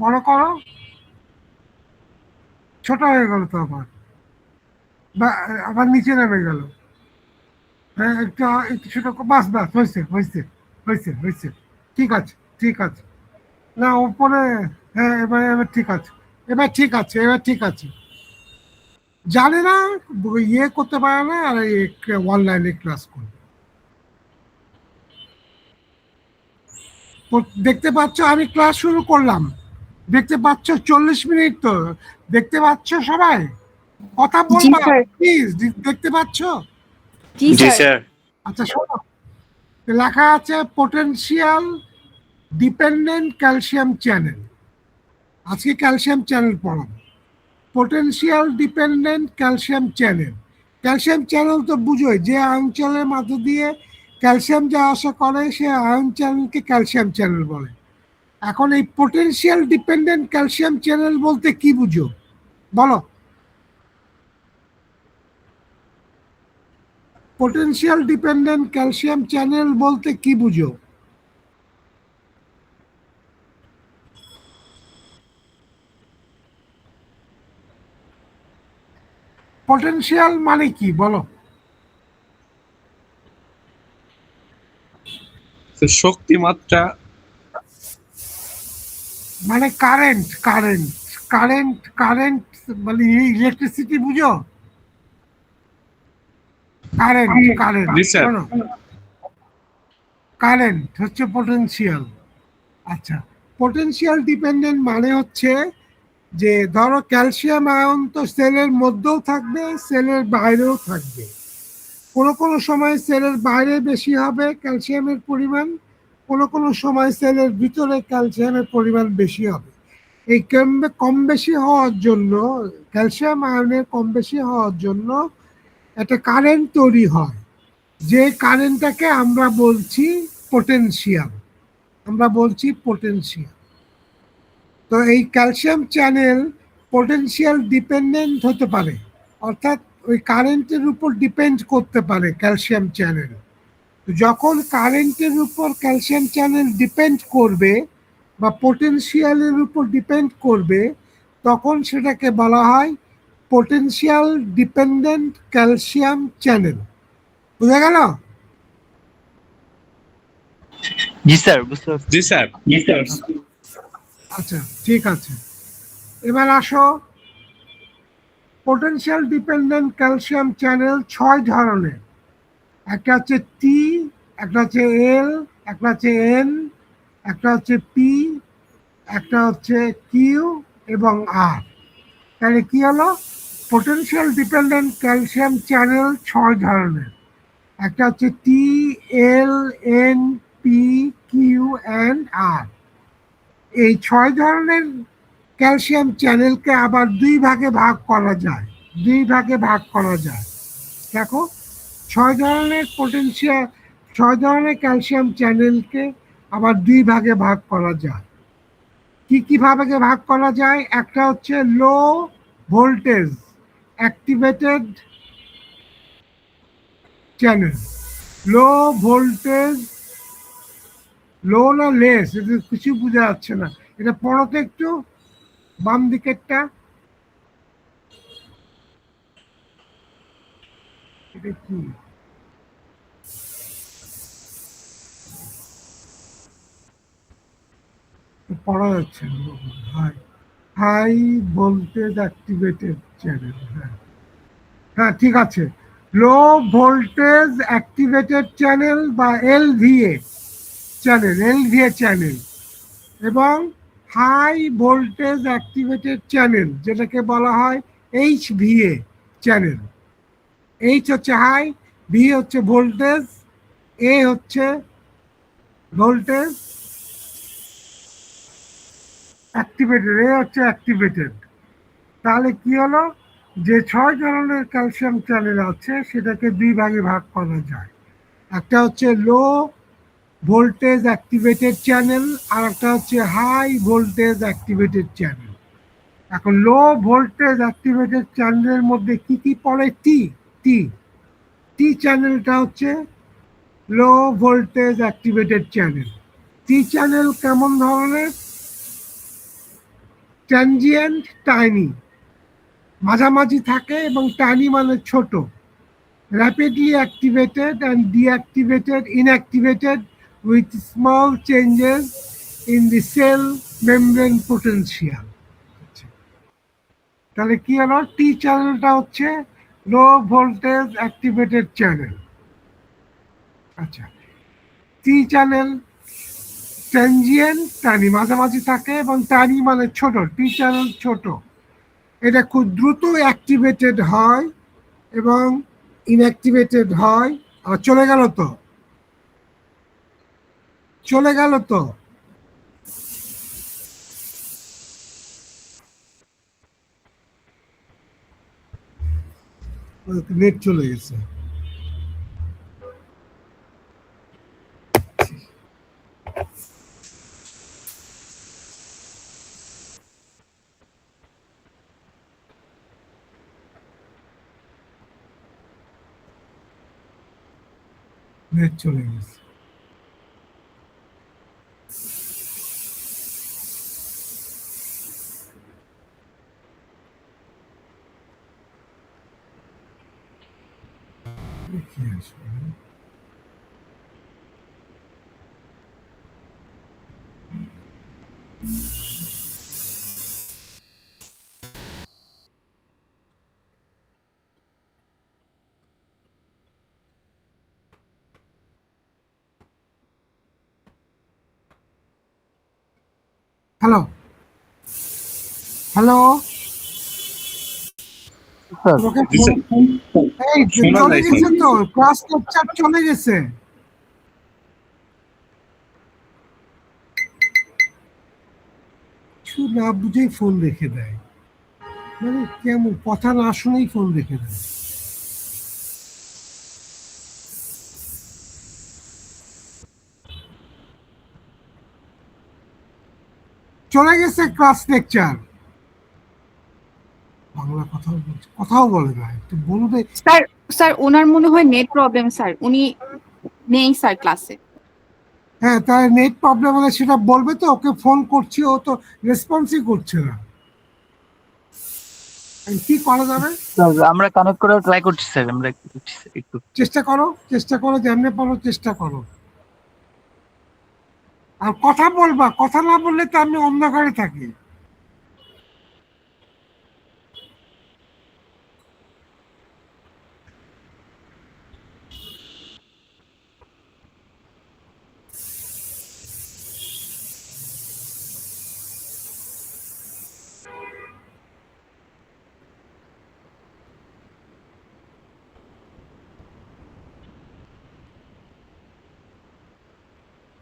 বড় করো, ছোট হয়ে গেল তো আবার, বা আবার নিচে নেমে গেল। হ্যাঁ, একটু একটু ছোট বাস বাস, হয়েছে হয়েছে হয়েছে হয়েছে। ঠিক আছে ঠিক আছে। না উপরে। হ্যাঁ, এবার এবার ঠিক আছে, এবার ঠিক আছে, এবার ঠিক আছে। জানে না, ইয়ে করতে পারে না, আর অনলাইনে ক্লাস করবে। দেখতে পাচ্ছ আমি ক্লাস শুরু করলাম, দেখতে পাচ্ছ 40 মিনিট তো, দেখতে পাচ্ছ সবাই, কথা জি বলবা স্যার। প্লিজ। দেখতে পাচ্ছ? জি জি স্যার। স্যার। আচ্ছা শোনো, লেখা আছে পোটেনশিয়াল ডিপেন্ডেন্ট ক্যালসিয়াম চ্যানেল। আজকে ক্যালসিয়াম চ্যানেল পড়াবো। Potential dependent calcium channel. Calcium channel তো বুঝোই, যে আয়ন চ্যানেলের মধ্য দিয়ে ক্যালসিয়াম যা আসা করে সে আয়ন চ্যানেলকে ক্যালসিয়াম চ্যানেল বলে। এখন এই পোটেনশিয়াল ডিপেন্ডেন্ট ক্যালসিয়াম চ্যানেল বলতে কি বুঝো বলো? পোটেনশিয়াল ডিপেন্ডেন্ট ক্যালসিয়াম চ্যানেল বলতে কি বুঝো? পটেনশিয়াল মানে কি বলো? শক্তিমাত্রা। মানে কারেন্ট, কারেন্ট, কারেন্ট, কারেন্ট, মানে ইলেকট্রিসিটি বুঝো? কারেন্ট, কারেন্ট, জি স্যার। শোনো, কারেন্ট হচ্ছে পোটেনশিয়াল। আচ্ছা, পোটেনশিয়াল ডিপেন্ডেন্ট মানে হচ্ছে যে ধরো ক্যালসিয়াম আয়ন তো সেলের মধ্যেও থাকবে, সেলের বাইরেও থাকবে। কোনো কোনো সময় সেলের বাইরে বেশি হবে ক্যালসিয়ামের পরিমাণ, কোনো কোনো সময় সেলের ভিতরে ক্যালসিয়ামের পরিমাণ বেশি হবে। এই কম বেশি হওয়ার জন্য, ক্যালসিয়াম আয়নের কম বেশি হওয়ার জন্য একটা কারেন্ট তৈরি হয়, যে কারেন্টটাকে আমরা বলছি পোটেনশিয়াল। আমরা বলছি পোটেনশিয়াল। তো এই ক্যালসিয়াম চ্যানেল পোটেনশিয়াল ডিপেন্ডেন্ট হতে পারে, অর্থাৎ ওই কারেন্টের উপর ডিপেন্ড করতে পারে ক্যালসিয়াম চ্যানেল। যখন কারেন্টের উপর ক্যালসিয়াম চ্যানেল ডিপেন্ড করবে বা পোটেনশিয়ালের উপর ডিপেন্ড করবে, তখন সেটাকে বলা হয় পোটেনশিয়াল ডিপেন্ডেন্ট ক্যালসিয়াম চ্যানেল। বুঝা গেল? জি স্যার, বুঝতে পারছি। জি স্যার। আচ্ছা ঠিক আছে, এবার আসো। পোটেনশিয়াল ডিপেন্ডেন্ট ক্যালসিয়াম চ্যানেল 6 ধরনের। একটা হচ্ছে টি, একটা হচ্ছে এল, একটা হচ্ছে এন, একটা হচ্ছে পি, একটা হচ্ছে কিউ এবং আর। তাহলে কি হলো? পোটেনশিয়াল ডিপেন্ডেন্ট ক্যালসিয়াম চ্যানেল 6 ধরনের। একটা হচ্ছে টি, এল, এন, পি, কিউ অ্যান্ড আর। এই 6 ধরনের ক্যালসিয়াম চ্যানেলকে আবার 2 ভাগে ভাগ করা যায়। 2 ভাগে ভাগ করা যায়। দেখো, 6 ধরনের পোটেনশিয়াল, 6 ধরনের ক্যালসিয়াম চ্যানেলকে আবার 2 ভাগে ভাগ করা যায়। কি কিভাবে ভাগ করা যায়? একটা হচ্ছে low voltage activated channel. Low voltage, low না লেস, এটা কিছু বোঝা যাচ্ছে না, এটা পড়ো তো একটু, বাম দিকেরটা। এটা কি পড়া যাচ্ছে না? High, high voltage activated channel. হ্যাঁ হ্যাঁ ঠিক আছে। লো ভোল্টেজ অ্যাক্টিভেটেড চ্যানেল বা এলভিএ চ্যানেল, এলভিএ চ্যানেল, এবং হাই ভোল্টেজ অ্যাক্টিভেটেড চ্যানেল যেটাকে বলা হয় এইচভিএ চ্যানেল। এইচ হচ্ছে হাই, ভি হচ্ছে ভোল্টেজ, এ হচ্ছে ভোল্টেজ অ্যাক্টিভেটেড, এ হচ্ছে অ্যাক্টিভেটেড। তাহলে কি হলো? যে 6 ধরনের ক্যালসিয়াম চ্যানেল আছে সেটাকে 2 ভাগে ভাগ করা যায়। একটা হচ্ছে লো ভোল্টেজ অ্যাক্টিভেটেড চ্যানেল, আর একটা হচ্ছে হাই ভোল্টেজ অ্যাক্টিভেটেড চ্যানেল। এখন লো ভোল্টেজ অ্যাক্টিভেটেড চ্যানেলের মধ্যে কি কি পড়ে? টি, টি, টি চ্যানেলটা হচ্ছে লো ভোল্টেজ অ্যাক্টিভেটেড চ্যানেল। টি চ্যানেল কেমন ধরনের? ট্রানজিয়েন্ট, টাইনি, মাঝামাঝি থাকে, এবং টাইনি মানে ছোট। Rapidly activated and deactivated, inactivated with small changes in the sell membrane potential. তাহলে কি হলো? টি চ্যানেলটা হচ্ছে লো ভোল্টেজ অ্যাক্টিভেটেড চ্যানেল। আচ্ছা, টি চ্যানেল ট্রানজিয়েন্ট, টানি, মাঝামাঝি থাকে, এবং টানি মানে ছোট, টি চ্যানেল ছোট। এটা খুব দ্রুত অ্যাক্টিভেটেড হয় এবং ইনঅ্যাক্টিভেটেড হয়। আর চলে গেল তো, চলে গেল তো। নেট চলে গেছে। নেট চলে গেছে। কি আসবে? হ্যালো, হ্যালো, স্যার তোমাকে জি স্যার, এই শোনা চলে যায় গেছে স্যার। তো, ক্লাস লেকচার চলে গেছে। কিছু না বুঝেই ফোন রেখে দেয়, মানে কেমন, কথা না শুনেই ফোন রেখে দেয়। চলে গেছে ক্লাস লেকচার। বাংলা কথাও বলছে, কথাও বলে না, একটু বলবে। স্যার স্যার ওনার মনে হয় নেট প্রবলেম স্যার, উনি নেই স্যার ক্লাসে। হ্যাঁ, তার নেট প্রবলেম হলে সেটা বলবে তো। ওকে ফোন করছি, ও তো রেসপন্সই করছে না। কি করা যাবে? স্যার আমরা কানেক্ট করার ট্রাই করছি স্যার, আমরা একটু চেষ্টা করো, চেষ্টা করো, যেমনি পারো চেষ্টা করো। আর কথা বলবা, কথা না বললে তো আমি অন্ধকারে থাকি।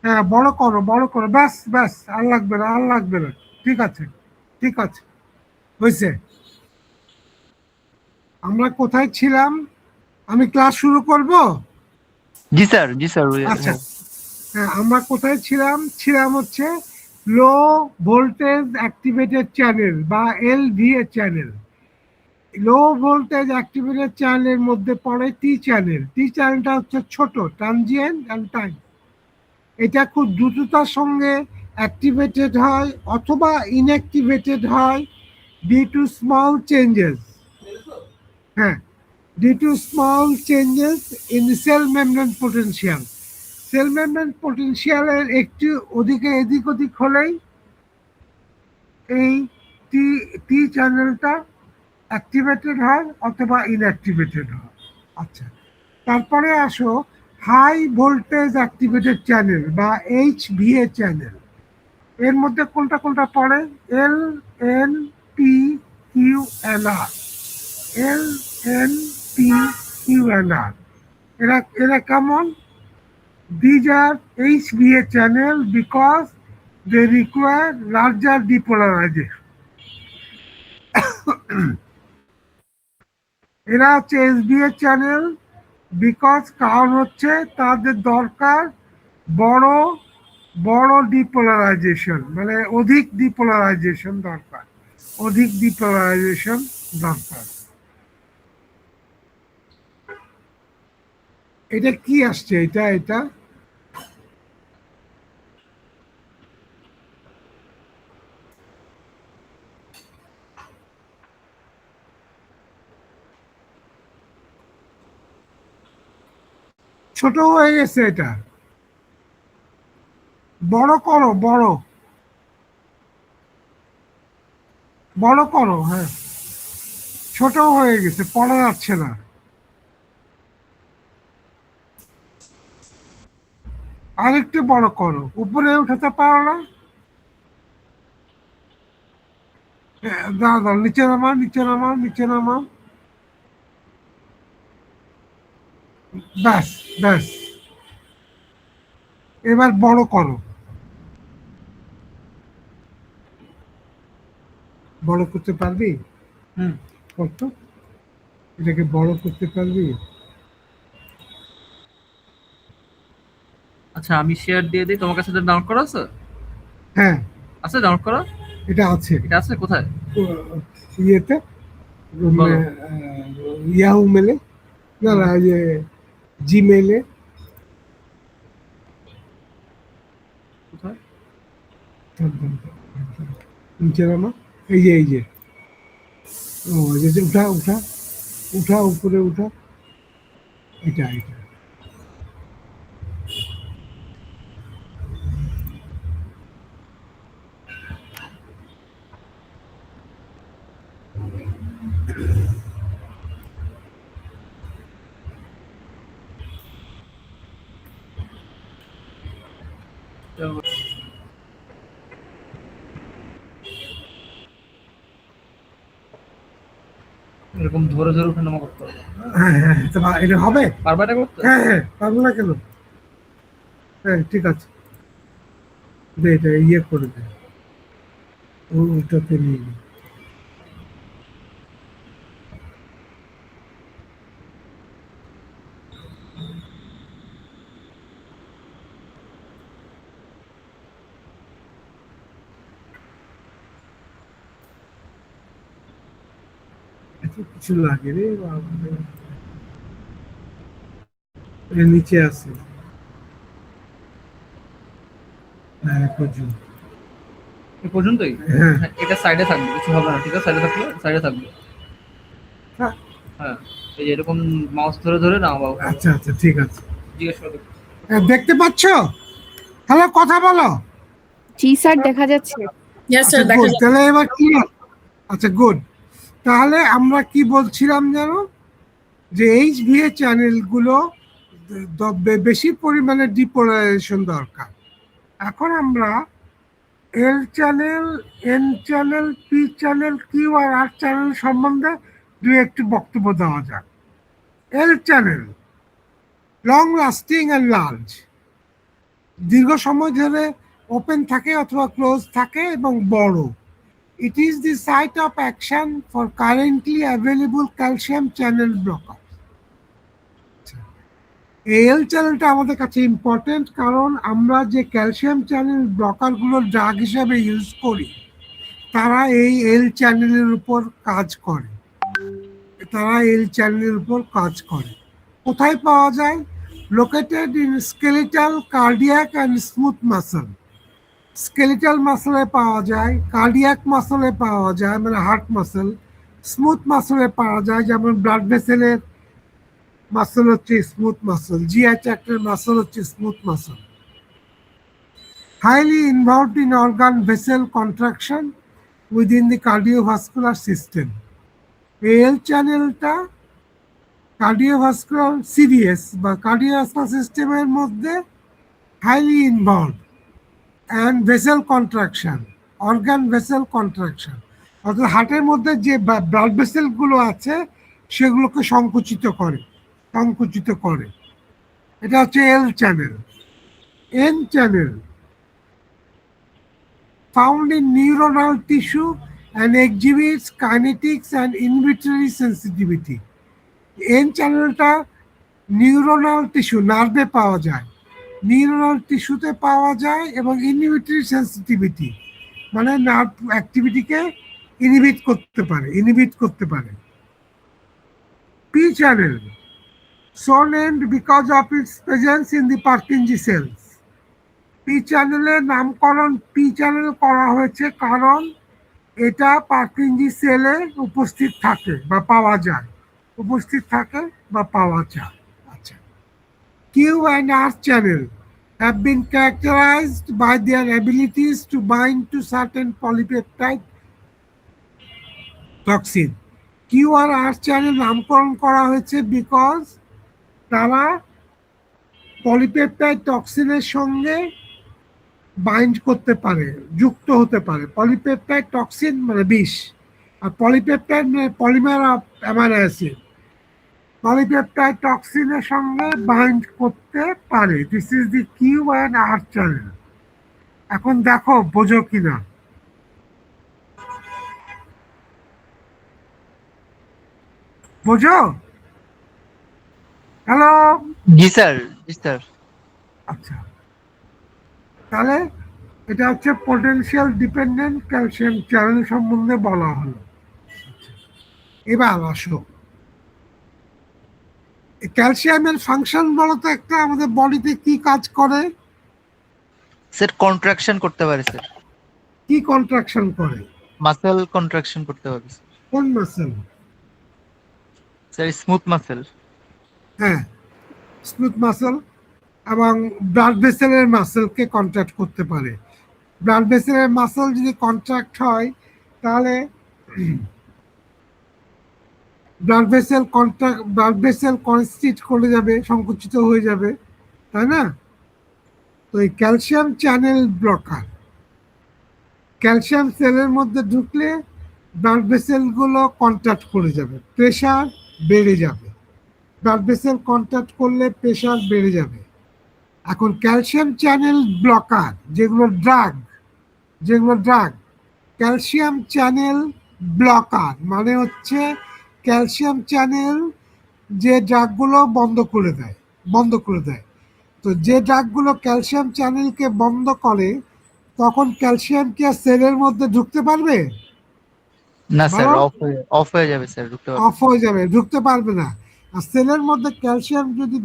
হ্যাঁ, বড় করো, বড় করো, ব্যাস ব্যাস, আর লাগবে না, আর লাগবে না। ঠিক আছে, ঠিক আছে, হয়েছে। আমরা কোথায় ছিলাম? আমি ক্লাস শুরু করব। জি স্যার, জি স্যার। আচ্ছা, হ্যাঁ, আমরা কোথায় ছিলাম? ছিলাম হচ্ছে লো ভোল্টেজ অ্যাক্টিভেটেড চ্যানেল বা LVA channel. Low voltage activated চ্যানেলের মধ্যে পড়ে টি চ্যানেল। টি চ্যানেলটা হচ্ছে ছোট, ট্রানজিয়েন্ট অ্যান্ড টাইম। এটা খুব দ্রুততার সঙ্গে অ্যাক্টিভেটেড হয় অথবা ইনঅ্যাক্টিভেটেড হয় ডিউ টু স্মল চেঞ্জেস। হ্যাঁ, due to small changes in cell membrane potential. Cell membrane পোটেনশিয়ালের একটু ওদিকে এদিক ওদিক হলেই এই টি টি চ্যানেলটা অ্যাক্টিভেটেড হয় অথবা ইনঅ্যাক্টিভেটেড হয়। আচ্ছা, তারপরে আসো হাই ভোল্টেজ অ্যাক্টিভেটেড চ্যানেল বা এইচভিএ চ্যানেল। এর মধ্যে কোনটা কোনটা পড়ে? এল, এন, পি, কিউ, এন, আর। এল, এন, পি, কিউ, এন, আর। এরা এরা কেমন? These are HVA channel because they require larger depolarization. এরা হচ্ছে এসবিএ চ্যানেল বিকজ, কারণ হচ্ছে তাদের দরকার বড় বড় ডিপোলারাইজেশন, মানে অধিক ডিপোলারাইজেশন দরকার, অধিক ডিপোলারাইজেশন দরকার। এটা কি আসছে? এটা এটা ছোট হয়ে গেছে এটা, বড় করো, বড় বড় করো, হ্যাঁ, ছোট হয়ে গেছে, পড়া যাচ্ছে না। আরেকটু বড় করো, উপরে উঠাতে পারো না? দাঁড়াও, নিচে নামাও, নিচে নামাও, নিচে নামাও। ব্যাস, ব্যাস, এবার বড় করো। বড় করতে পারবি? হুম। কত, এটাকে বড় করতে পারবি? আচ্ছা আমি শেয়ার দিয়ে দিই, তোমার কাছে ডাউনলোড করা আছে? হ্যাঁ, আছে ডাউনলোড করা? এটা আছে। এটা আছে কোথায়? ইয়েতে, বলো। ইয়াহু মেলে, না না, ইয়ে, জিমেলে। কোথায়? নিচে নামা, এই যে, এই যে, ও এই যে, উঠা উঠা উঠা, উপরে উঠা, এটা এটা। এরকম ধরে ধরে উঠানামা করতে হবে। হ্যাঁ হ্যাঁ, এটা হবে। পারবা এটা করতে? হ্যাঁ হ্যাঁ, পারবো না কেন? হ্যাঁ, ঠিক আছে, দে, এটা ইয়ে করে দে, ওটাতে নিয়ে নে। এত কিছু লাগে রে বাবা রে। এর নিচে আছে, হ্যাঁ, পর্যন্ত। এই পর্যন্তই? হ্যাঁ হ্যাঁ, এটা সাইডে থাকবে, কিছু হবে না, ঠিক আছে? সাইডে থাকলে সাইডে থাকবে। হ্যাঁ, হ্যাঁ, এই যে এরকম মাউস ধরে ধরে না বাবু, আচ্ছা আচ্ছা, ঠিক আছে। জিজ্ঞেস করো। দেখতে পাচ্ছ? হ্যালো, কথা বলো। জি স্যার, দেখা যাচ্ছে। Yes, আচ্ছা, sir. দেখা good, যাচ্ছে। তাহলে এবার কি, আচ্ছা গুড, তাহলে আমরা কি বলছিলাম জানো, যে এইচভিএ চ্যানেলগুলো বেশি পরিমাণে ডিপোলারাইজেশন দরকার। এখন আমরা L channel, N channel, P channel, Q আর আর চ্যানেল সম্বন্ধে দু একটি বক্তব্য দেওয়া যাক। L channel, long lasting and large, দীর্ঘ সময় ধরে ওপেন থাকে অথবা ক্লোজ থাকে এবং বড়। It is the site of action for currently available calcium channel blocker. L চ্যানেলটা আমাদের কাছে ইম্পর্টেন্ট, কারণ আমরা যে ক্যালসিয়াম চ্যানেল ব্লকারগুলো ড্রাগ হিসাবে ইউজ করি, তারা এই এল চ্যানেলের উপর কাজ করে, তারা এল চ্যানেলের উপর কাজ করে। কোথায় পাওয়া যায়? Located in skeletal, cardiac and smooth muscle. Skeletal মাসলে পাওয়া যায়, কার্ডিয়াক মাসলে পাওয়া যায়, মানে হার্ট মাসল। স্মুথ মাসলে পাওয়া যায়, যেমন ব্লাড ভেসেলের মাসল হচ্ছে স্মুথ মাসল, জিআই ট্র্যাক্টের মাসল হচ্ছে smooth muscle. Highly involved in organ vessel contraction within the cardiovascular system. L চ্যানেলটা কার্ডিওভাস্কুলার সিরিয়াস বা কার্ডিওভাস্কুলার সিস্টেমের মধ্যে highly involve, and vessel contraction, organ vessel contraction, অর্থাৎ হার্টের মধ্যে যে ব্লাড ভেসেলগুলো আছে সেগুলোকে সংকুচিত করে, সংকুচিত করে। এটা হচ্ছে L channel. N channel, found in neuronal tissue and exhibits kinetics and inhibitory sensitivity. N চ্যানেলটা নিউরোনাল টিস্যু, নার্ভে পাওয়া যায়, নিউরোনাল টিস্যুতে পাওয়া যায়, এবং ইনহিবিটরি সেন্সিটিভিটি মানে নার্ভ অ্যাক্টিভিটিকে ইনহিবিট করতে পারে। P channel, so named because of its presence in the Purkinje cells. P চ্যানেলের নামকরণ পি চ্যানেল করা হয়েছে কারণ এটা পার্কিনজি সেলে উপস্থিত থাকে বা পাওয়া যায়, উপস্থিত থাকে বা পাওয়া যায়। আচ্ছা, Q and R channel have been characterized by their abilities to bind to certain polypeptide toxin. Q আর আর চ্যানেল নামকরণ করা হয়েছে বিকজ তারা পলিপেপটাইড টক্সিনের সঙ্গে বাইন্ড করতে পারে, যুক্ত হতে পারে। পলিপেপটাইড টক্সিন মানে বিষ, আর পলিপেপটাইড মানে polymer of amino acid. Polypeptide টক্সিনের সঙ্গে বাইন্ড করতে পারে। This is the Q and R channel. এখন দেখো বোঝো কিনা। বোঝো? হ্যালো? জি স্যার, জি স্যার। আচ্ছা, তাহলে এটা হচ্ছে পটেনশিয়াল ডিপেন্ডেন্ট ক্যালসিয়াম চ্যানেল সম্বন্ধে বলা হলো। এবার আসো, ক্যালসিয়ামের ফাংশন বলো তো একটা, আমাদের বডিতে কি কাজ করে? স্যার কন্ট্রাকশন করতে পারে স্যার, কি কন্ট্রাকশন করে? মাসেল কন্ট্রাকশন করতে পারে স্যার। কোন মাসেল? Sir smooth muscle. হ্যাঁ, স্মুথ মাসেল এবং ব্লাড ভেসেলের মাসেলকে কন্ট্রাক্ট করতে পারে। ব্লাড ভেসেলের মাসেল যদি কন্ট্রাক্ট হয় তাহলে ব্লাড ভেসেল কনস্ট্রিক্ট করে যাবে, সংকুচিত হয়ে যাবে, তাই না? তো এই ক্যালসিয়াম চ্যানেল ব্লকার, ক্যালসিয়াম সেলের মধ্যে ঢুকলে ব্লাড ভেসেলগুলো কন্ট্রাক্ট করে যাবে, প্রেশার বেড়ে যাবে। ব্লাড ভেসেল কন্ট্রাক্ট করলে প্রেশার বেড়ে যাবে। এখন ক্যালসিয়াম চ্যানেল ব্লকার যেগুলো ড্রাগ, ক্যালসিয়াম চ্যানেল ব্লকার মানে হচ্ছে ক্যালসিয়াম চ্যানেল যে ড্রাগগুলো বন্ধ করে দেয়। তো যে ড্রাগগুলো ক্যালসিয়াম চ্যানেলকে বন্ধ করে তখন ক্যালসিয়াম কি আর সেলের মধ্যে ঢুকতে পারবে? না স্যার, বলো? অফ হয়ে যাবে স্যার, ঢুকতে পারবে। অফ হয়ে যাবে, ঢুকতে পারবে না। আর সেলের মধ্যে ক্যালসিয়াম যদি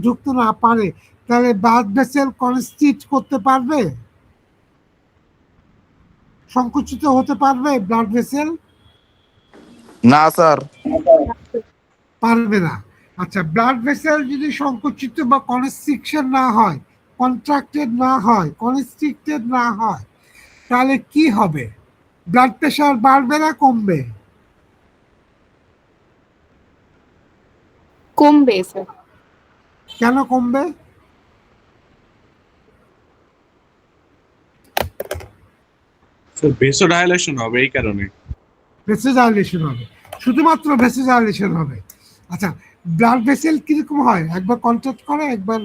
ঢুকতে না পারে তাহলে ব্লাড ভেসেল কনস্ট্রিক্ট করতে পারবে, সংকুচিত হতে পারবে ব্লাড ভেসেল? না স্যার। পারবে না। আচ্ছা, ব্লাড ভেসেল যদি সংকুচিত বা কনস্ট্রিকশন না হয়, কন্ট্রাক্টেড না হয়, কনস্ট্রিক্টেড না হয়, তাহলে কি হবে? ব্লাড প্রেশার বাড়বে না কমবে? কমবে স্যার। কেন কমবে? ভেসোডাইলেশন হবে এই কারণে। ভেসোডাইলেশন হবে, শুধুমাত্র ভেসোডাইলেশন হবে। আচ্ছা, ব্লাড ভেসেল কিরকম হয়? একবার কন্ট্রাক্ট করে, একবার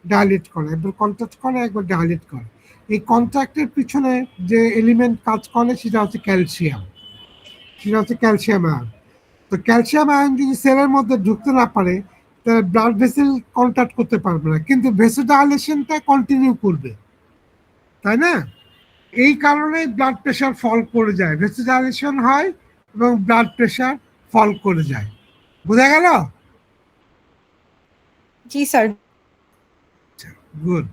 ডাইলেট করে, একবার কন্ট্রাক্ট করে, একবার ডাইলেট করে। এই কন্ট্রাক্টের পিছনে যে এলিমেন্ট কাজ করে সেটা হচ্ছে ক্যালসিয়াম, আয়ন। তো ক্যালসিয়াম আয়ন যদি সেলের মধ্যে ঢুকতে না পারে তাহলে ব্লাড ভেসেল কন্ট্রাক্ট করতে পারবে না, কিন্তু ভেসোডাইলেশনটা কন্টিনিউ করবে, তাই না? এই কারণে ব্লাড প্রেশার ফল করে যায়, ভেসোডাইলেশন হয় এবং ব্লাড প্রেশার ফল করে যায়। বোঝা গেল? জি স্যার। গুড।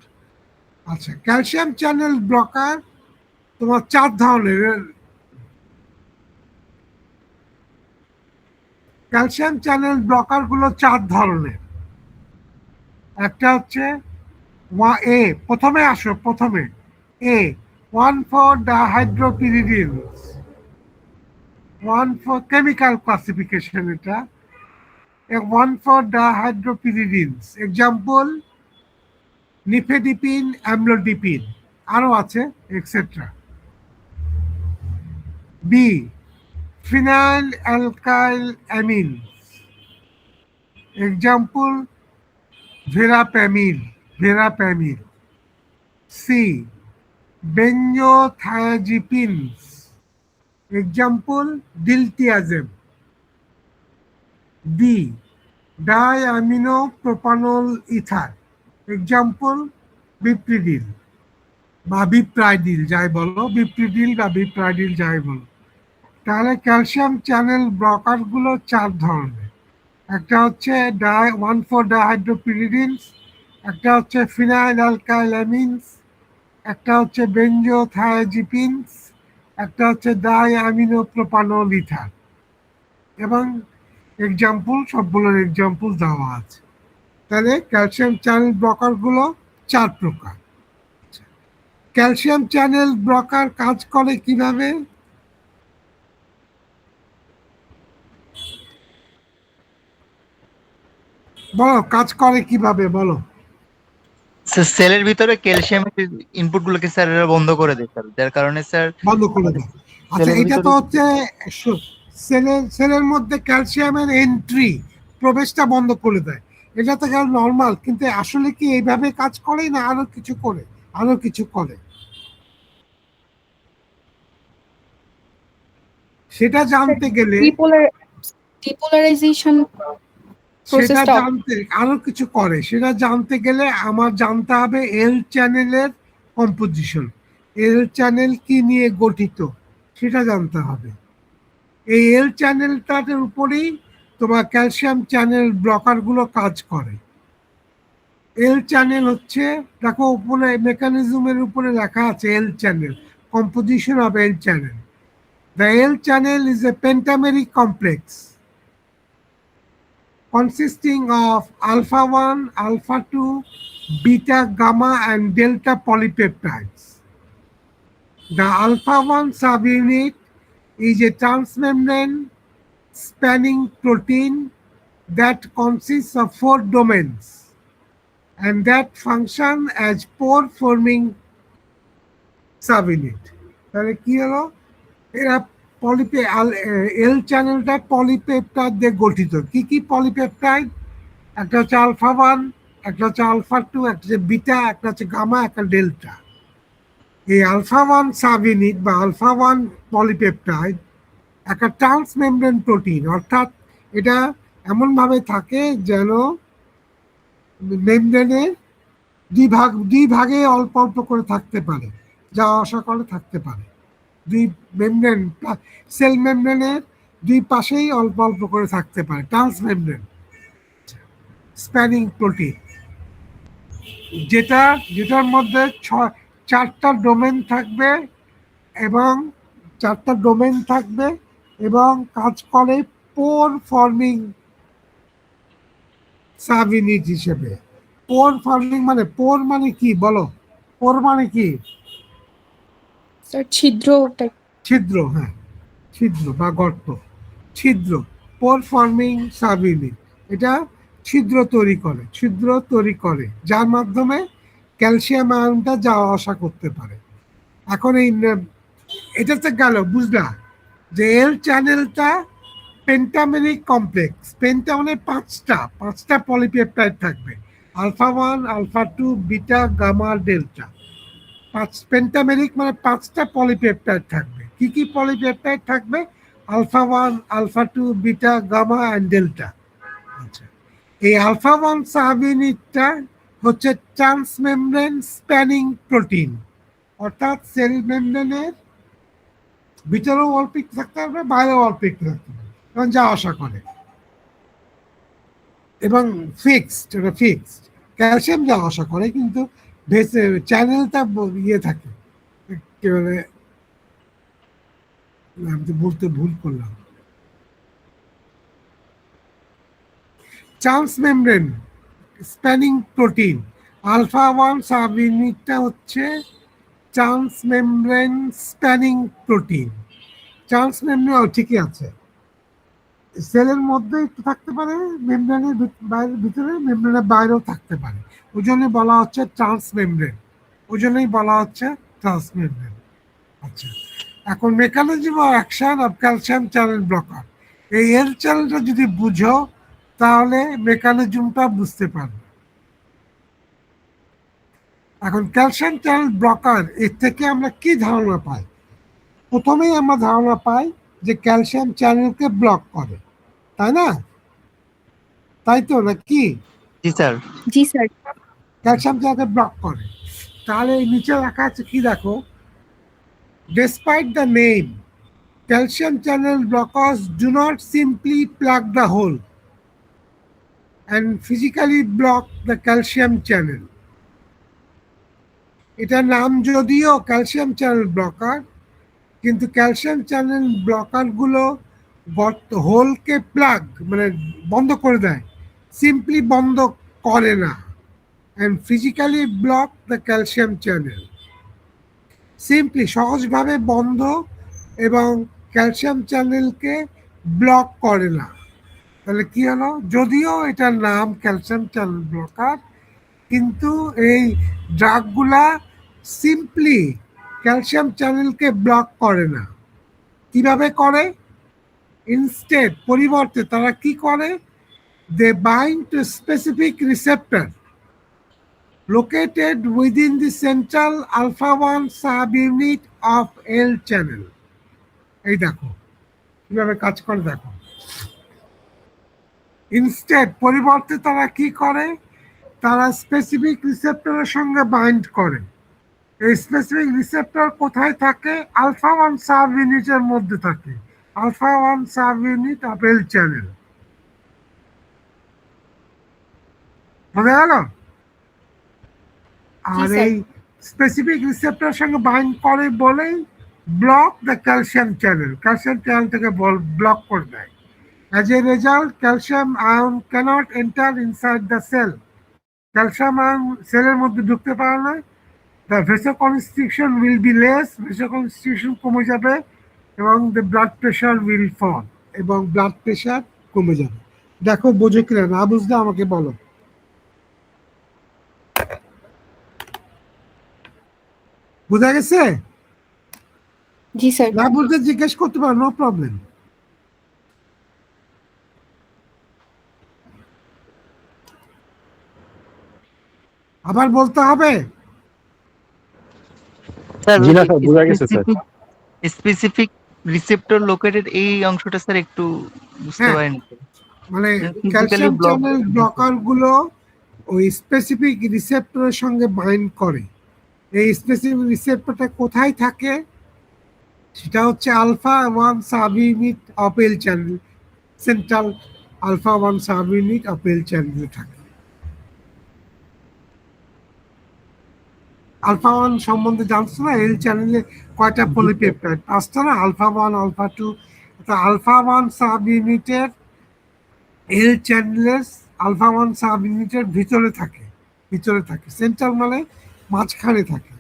আচ্ছা, ক্যালসিয়াম চ্যানেল ব্লকার তোমার 4 ধরনের। ক্যালসিয়াম চ্যানেল ব্লকার গুলো 4 ধরনের। একটা হচ্ছে প্রথমে এ 1,4-ডাইহাইড্রোপিরিডিনস, 1,4 কেমিক্যাল ক্লাসিফিকেশন, এটা 1,4-ডাইহাইড্রোপিরিডিনস। এক্সাম্পল নিফেডিপিন, অ্যামলোডিপিন, আরো আছে etcetera. B phenyl alkyl amines, example verapamil. C benzothiazepines, example diltiazem. D diamino propanol ether, example bepridil বা বিপ্রাইডিল, যাই বলো, বিপ্রিডিল বা বিপ্রাইডিল যাই বলো। তাহলে ক্যালসিয়াম চ্যানেল ব্লকার গুলো 4 ধরনের। একটা হচ্ছে 1,4-ডাইহাইড্রোপিরিডিনস, একটা হচ্ছে ফিনাইল অ্যালকাইল অ্যামিনস, একটা হচ্ছে বেঞ্জোথায়াজিপিনস, একটা হচ্ছে ডাইঅ্যামিনো প্রোপানল ইথার। এবং এক্সাম্পল, সবগুলোর এক্সাম্পল দেওয়া আছে। তাহলে ক্যালসিয়াম চ্যানেল ব্লকার গুলো 4 প্রকার। ক্যালসিয়াম চ্যানেল ব্লকার কাজ করে কিভাবে? বলো, কাজ করে কিভাবে বলো। সেলের ভিতরে ক্যালসিয়ামের ইনপুট গুলোকে স্যার এরা বন্ধ করে দেয় স্যার, যার কারণে স্যার বন্ধ করে দাও। আচ্ছা, সেলের এটা তো ভিতরে হচ্ছে সেলের মধ্যে ক্যালসিয়ামের এন্ট্রি, প্রবেশটা বন্ধ করে দেয়। এটা তো গেল নর্মাল, কিন্তু আসলে কি এইভাবে কাজ করে না আরো কিছু করে? আরো কিছু করে, সেটা জানতে গেলে ডিপোলারাইজেশন সেটা প্রসেসটা জানতে আরো কিছু করে, সেটা জানতে গেলে আমার জানতে হবে এল চ্যানেলের কম্পোজিশন, এল চ্যানেল কি নিয়ে গঠিত সেটা জানতে হবে। এই এল চ্যানেলটার উপরেই তোমার ক্যালসিয়াম চ্যানেল ব্লকার গুলো কাজ করে। এল চ্যানেল হচ্ছে, দেখো উপরে মেকানিজমের উপরে লেখা আছে L channel, composition of L channel. The L channel is a pentameric complex consisting of alpha 1, alpha 2, beta, gamma, and delta polypeptides. The alpha 1 subunit is a transmembrane spanning protein that consists of 4 domains and that function as pore forming subunit. তাহলে কি হলো, এরা এল চ্যানেলটা polypeptide দিয়ে গঠিত। কি কি polypeptide? একটা হচ্ছে আলফা 1, একটা হচ্ছে আলফা 2, একটা হচ্ছে বিটা, একটা হচ্ছে গামা, একটা ডেল্টা। এই আলফা 1 সাব ইউনিট বা আলফা 1 পলিপেপটাইড একটা ট্রান্সমেমব্রেন প্রোটিন, অর্থাৎ এটা এমনভাবে থাকে যেন মেমব্রেনের দুই ভাগে অল্প অল্প করে থাকতে পারে, যা আশা করে থাকতে পারে। দুই মেমব্রেন, সেল মেমব্রেনের দুই পাশেই অল্প অল্প করে থাকতে পারে, ট্রান্সমেমব্রেন স্প্যানিং প্রোটিন, যেটার মধ্যে 4টা ডোমেন থাকবে এবং 4টা ডোমেন থাকবে এবং কাজ করে পোর ফর্মিং সাব ইউনিট হিসেবে। পোর ফর্মিং মানে, পোর মানে কি বলো, পোর মানে কি? স্যার ছিদ্র type। ছিদ্র, হ্যাঁ, ছিদ্র বা গর্ত, ছিদ্র, পোর ফর্মিং সাব ইউনিট। এটা ছিদ্র তৈরি করে যার মাধ্যমে ক্যালসিয়াম আয়নটা যাওয়া আসা করতে পারে। এখন এটাতে গেল বুঝলা যে এল চ্যানেলটা পেন্টামেরিক কমপ্লেক্স। পেন্টা মানে পাঁচটা পলিপেপটাইড থাকবে, alpha 1, alpha 2, beta, gamma, delta. Pentameric মানে 5টা পলিপেপটাইড থাকবে। কি কি পলিপেপটাইড থাকবে? Alpha 1, alpha 2, beta, gamma and delta. আচ্ছা, এই আলফা 1 সাব ইউনিটটা হচ্ছে ট্রান্সমেমব্রেন স্প্যানিং প্রোটিন, অর্থাৎ সেল মেমব্রেনের ভিতরেও অল্প একটু থাকতে পারবে, বাইরেও অল্প একটু থাকতে পারবে, এবং যা আশা করে, এবং ফিক্সড ক্যালসিয়াম যা আশা করে, কিন্তু চ্যানেলটা ইয়ে থাকে, কি বলে, আমি তো বলতে ভুল করলাম, transmembrane spanning protein. Alpha 1 sub ইউনিটটা হচ্ছে ট্রান্সমেমব্রেন স্প্যানিং প্রোটিন। ট্রান্সমেমব্রেন ঠিকই আছে, সেলের মধ্যে একটু থাকতে পারে, মেমব্রেনের ভিতরে, মেমব্রেনের বাইরেও থাকতে পারে, ওই জন্যই বলা হচ্ছে ট্রান্সমেমব্রেন, ওই জন্যই বলা হচ্ছে ট্রান্সমেমব্রেন। আচ্ছা, এখন mechanism of action of calcium channel blocker, এই এল চ্যানেলটা যদি বুঝো তাহলে মেকানিজমটা বুঝতে পারবে। এখন ক্যালসিয়াম চ্যানেল ব্লকার, এর থেকে আমরা কি ধারণা পাই? প্রথমেই আমরা ধারণা পাই যে ক্যালসিয়াম চ্যানেলকে ব্লক করে, তাই না? তাই তো নাকি? জি স্যার। জি স্যার। ক্যালসিয়াম চ্যানেলকে ব্লক করে। তাহলে এই নিচে লেখা আছে কি দেখো, despite the name, calcium channel blockers do not simply plug the hole and physically block the calcium channel. এটার নাম যদিও ক্যালসিয়াম চ্যানেল ব্লকার, কিন্তু ক্যালসিয়াম চ্যানেল ব্লকার গুলো হোলকে প্লাগ মানে বন্ধ করে দেয়, সিম্পলি বন্ধ করে না and physically block the calcium channel. Simply সহজভাবে বন্ধ এবং ক্যালসিয়াম চ্যানেলকে ব্লক করে না। তাহলে কি হলো, যদিও এটার নাম ক্যালসিয়াম চ্যানেল ব্লকার, কিন্তু এই ড্রাগগুলা সিম্পলি ক্যালসিয়াম চ্যানেলকে ব্লক করে না। কিভাবে করে? ইনস্টেড, পরিবর্তে তারা কি করে, they bind to specific receptor located within the central alpha 1 subunit of L channel. এই দেখো কিভাবে কাজ করে দেখো। ইনস্টেড, পরিবর্তে তারা কি করে, তারা স্পেসিফিক রিসেপ্টরের সঙ্গে বাইন্ড করে। এই স্পেসিফিক রিসেপ্টর কোথায় থাকে? আলফা 1 সাব ইউনিটের মধ্যে থাকে, alpha 1 subunit of L channel. বোঝা গেল? আর স্যার। এই স্পেসিফিক রিসেপ্টরের সঙ্গে বাইন্ড করে বলেই block the calcium channel, calcium চ্যানেলটাকে ব্লক করে দেয়। As a result calcium ion can't enter inside the cell, calcium ion সেলের মধ্যে ঢুকতে পারে না। The vasoconstriction will be less, vasoconstriction কমে যাবে এবং the blood pressure will fall, এবং ব্লাড প্রেশার কমে যাবে। দেখো বোঝো কিনা, না বুঝলে আমাকে বলো। বোঝা গেছে? জি স্যার। না বুঝলে জিজ্ঞেস করতে পারো, নো প্রবলেম। আবার বলতে হবে? স্যার জি না স্যার, বোঝা গেছে স্যার। স্পেসিফিক রিসেপ্টর লোকেটেড এই অংশটা স্যার একটু বুঝতে হ্যাঁ। পারিনি। মানে Physically calcium block- channel blocker গুলো ওই স্পেসিফিক রিসেপ্টরের সঙ্গে বাইন্ড করে। এই স্পেসিফিক রিসেপ্টরটা কোথায় থাকে? সেটা হচ্ছে alpha 1 subunit of L channel, central alpha 1 subunit of L চ্যানেলে থাকে। আলফা 1 সম্বন্ধে জানছো না? এল চ্যানেলে কয়টা পলিপেপটাইড? 5টা না? Alpha 1, alpha 2। আলফা 1 সাব ইউনিটের এল চ্যানেলের আলফা 1 সাব ইউনিটের ভিতরে থাকে, সেন্ট্রাল মানে মাঝখানে থাকে।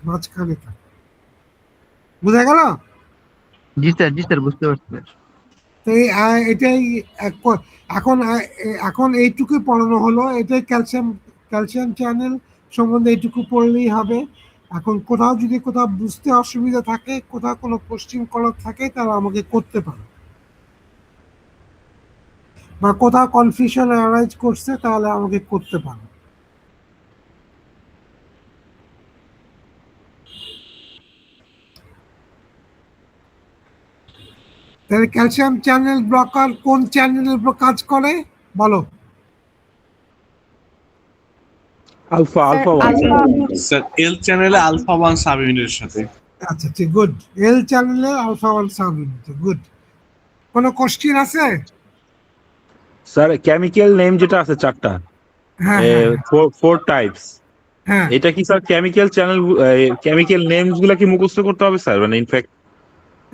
বোঝা গেল? জি স্যার বুঝতে পারছি স্যার। তো এটাই এখন এইটুকু পড়ানো হলো। এটাই ক্যালসিয়াম চ্যানেল সম্বন্ধে এইটুকু পড়লেই হবে। এখন কোথাও যদি বুঝতে অসুবিধা থাকে, কোথাও কোনো কোশ্চেন করার থাকে, তারা আমাকে করতে পারে, বা কোথাও কনফিউশন অ্যারাইজ করছে তাহলে আমাকে করতে পারে। তাহলে ক্যালসিয়াম চ্যানেল ব্লকার কোন চ্যানেলের উপর কাজ করে বলো? আলফা আলফা আলফা স্যার এল চ্যানেলে আলফা 1 সাব ইউনিটের সাথে। আচ্ছা ঠিক, গুড। এল চ্যানেলে আলফা 1 সাব ইউনিট, গুড। কোনো কোশ্চেন আছে? স্যার কেমিক্যাল নেম যেটা আছে চারটা, হ্যাঁ 4 টাইপস, হ্যাঁ এটা কি sir chemical channel chemical names গুলা কি মুখস্থ করতে হবে স্যার? মানে ইনফ্যাক্ট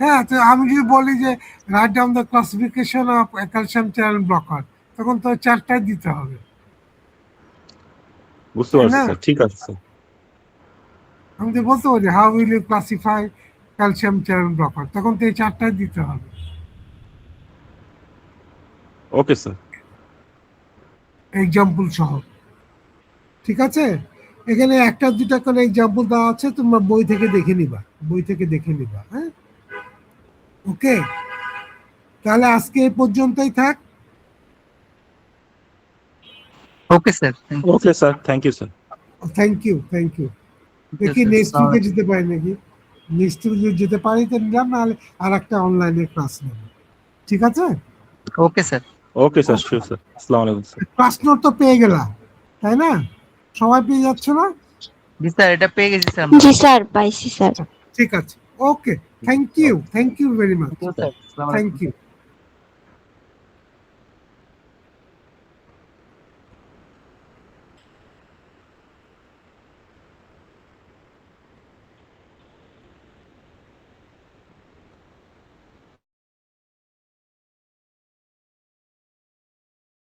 হ্যাঁ। তো আমি যদি বলি যে write down the classification of calcium channel blocker, তখন তো চারটাই দিতে হবে। বুঝতে পারছি না। স্যার, ঠিক আছে স্যার। আমি তো বলতে পারি how will you classify calcium channel blocker, তখন তো এই চারটাই দিতে হবে। Okay sir. এক্সাম্পল সহ, ঠিক আছে? এখানে একটা দুটা করে এক্সাম্পল দেওয়া আছে, তোমরা বই থেকে দেখে নিবা। হ্যাঁ, ওকে। তাহলে আজকে এই পর্যন্তই থাক। Okay sir. Okay sir, thank you sir. Thank you. দেখি নেক্সট উইকে যেতে পারি নাকি। নেক্সট উইকে যেতে পারি তো নিলাম, নাহলে আর একটা অনলাইনে ক্লাস নেব। ঠিক আছে? ওকে sir. Okay sir, sure sir. আসসালামু আলাইকুম স্যার। ক্লাস নোট তো পেয়ে গেলাম, তাই না? সবাই পেয়ে যাচ্ছ না? জি স্যার, এটা পেয়ে গেছি স্যার। জি স্যার, পাইছি স্যার। ঠিক আছে, okay. Thank you very much. Sir. Thank you.